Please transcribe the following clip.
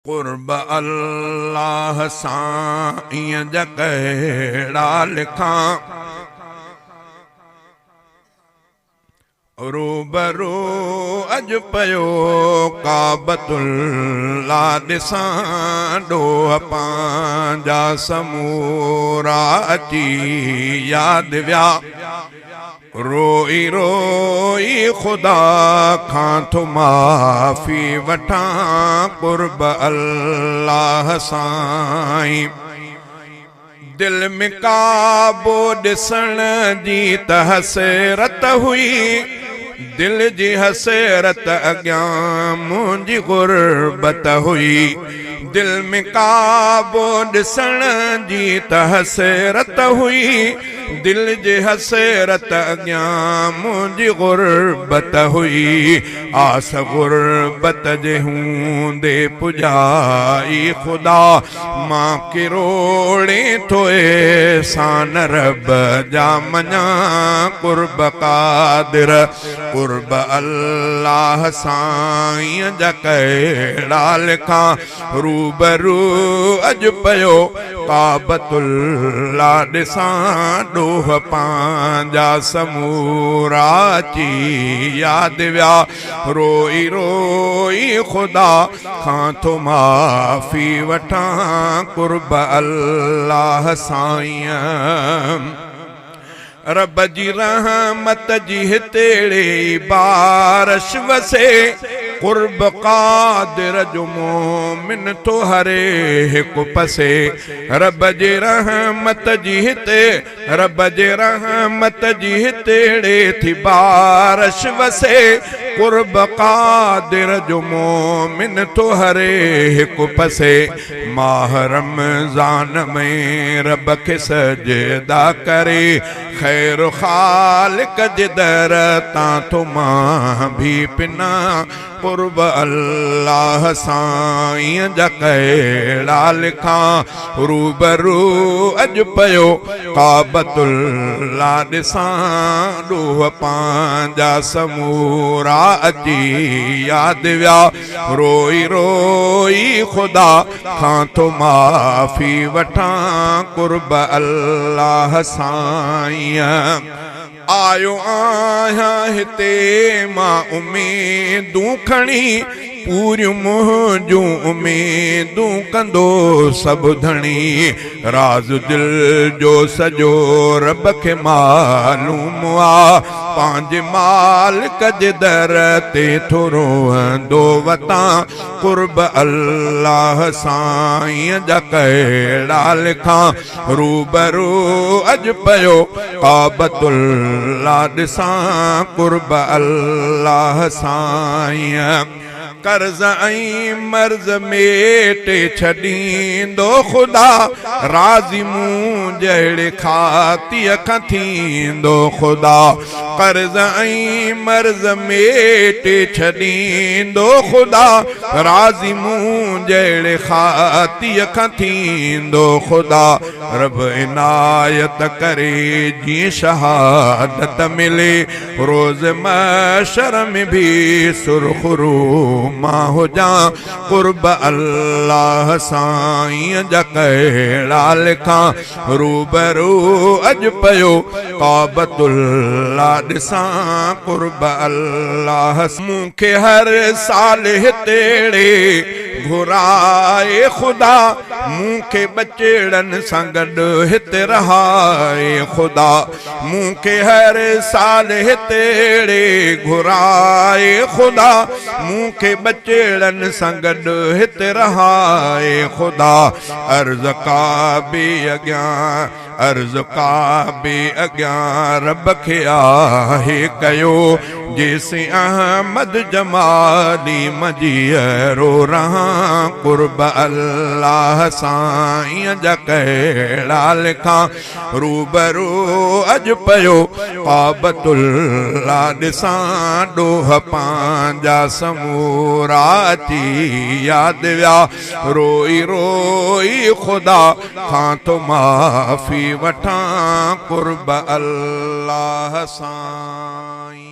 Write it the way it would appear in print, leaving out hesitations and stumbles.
कुर्ब अल्लाह साईं जा कहिड़ा लिखां रूबरू अज पयो काबतुल्ला ॾिसां ॾोह पंहिंजा समूरा अची यादि विया रोई रोई खुदा खां थो माफ़ी वठां कुर्ब अल्लाह साईं दिल में काबो ॾिसण जी त हसरत हुई दिल जी हसरत अॻियां मुंहिंजी गुरबत हुई दिल में काबो ॾिसण जी त हसरत हुई दिल जी हसरत अॻियां मुंहिंजी गुरबत हुई आस गुरबत जे हूंदे पुॼाई खुदा मां किरोड़े थो एहसान रब जा मञा कुर्ब कादिर कुर्ब अल्लाह साईं जा कहिड़ा लिखां रूबरू अॼु पयो काबतुल्ला ॾिसां ॾोह पंहिंजा समूरा अची यादि विया रोई रोई खुदा खां थो माफ़ी वठां कुर्ब अल्लाह साईं रब जी रहमत जी हितेड़े बारिश वसे कुर्ब कादिर जो मोमिन तो हरे हिकु पसे रब जे रहमत जी हिते रब जे रहमत जी हितेड़े थी बारिश वसे कुर्ब कादिर जो मोमिन तो हरे हिकु पसे माह रमज़ान में रब खे सजदा करे खैर खालिक जे दर तां तो मां भी पिना कुर्ब अल्लाह साईं जा कहिड़ा लिखां रूबरू अॼु पयो काबतुल्ला ॾिसां ॾोह पंहिंजा समूरा अची यादि विया रोई रोई खुदा खां थो माफ़ी वठां कुर्ब अल्लाह साईं आयो आहियां हिते मां उम्मीदूं खणी पूरियूं मुंहिंजूं उम्मीदूं कंदो सभु धणी राज़ दिल जो सॼो रब खे मालूम आहे पंहिंजे मालिक जे दर ते थो रोअंदो वतां कुर्ब अल्लाह साईं जा कहिड़ा लिखां रूबरू अॼु पयो काबतुल्ला ॾिसां कुर्ब अल्लाह साईं कर्ज़ ऐं मर्ज़ मेटे छॾींदो खुदा राज़ी मूं जहिड़े खातीअ खां थींदो खुदा कर्ज़ ऐं मर्ज़ मेटे छॾींदो खुदा राज़ी मूं जहिड़े खातीअ खां थींदो खुदा रब इनायत करे जीअं शहादत मिले रोज़ महशर में भी सुरख़ुरू मां हुजां कुर्ब अल्लाह साईं जा कहिड़ा लिखां रूबरू अॼु पयो काबतुल्ला ॾिसां कुर्ब अल्लाह मूंखे हर साल हितेड़े घुराए खुदा मूंखे बचड़नि सां गॾु हिते रहाए खुदा मूंखे हर साल हितेड़े घुराए खुदा मूंखे बचड़नि सां गॾु हिते रहाए खुदा अर्ज़ काबे अॻियां रब खे आहे कयो जेसि अहमद जमाली मजीअरो रहां कुर्ब अल्लाह साईं जा कहिड़ा लिखां रूबरू अॼु पयो काबतुल्ला ॾिसां ॾोह पंहिंजा समूरा अची यादि विया रोई रोई खुदा खां थो माफ़ी वठां कुर्ब अल्लाह साईं।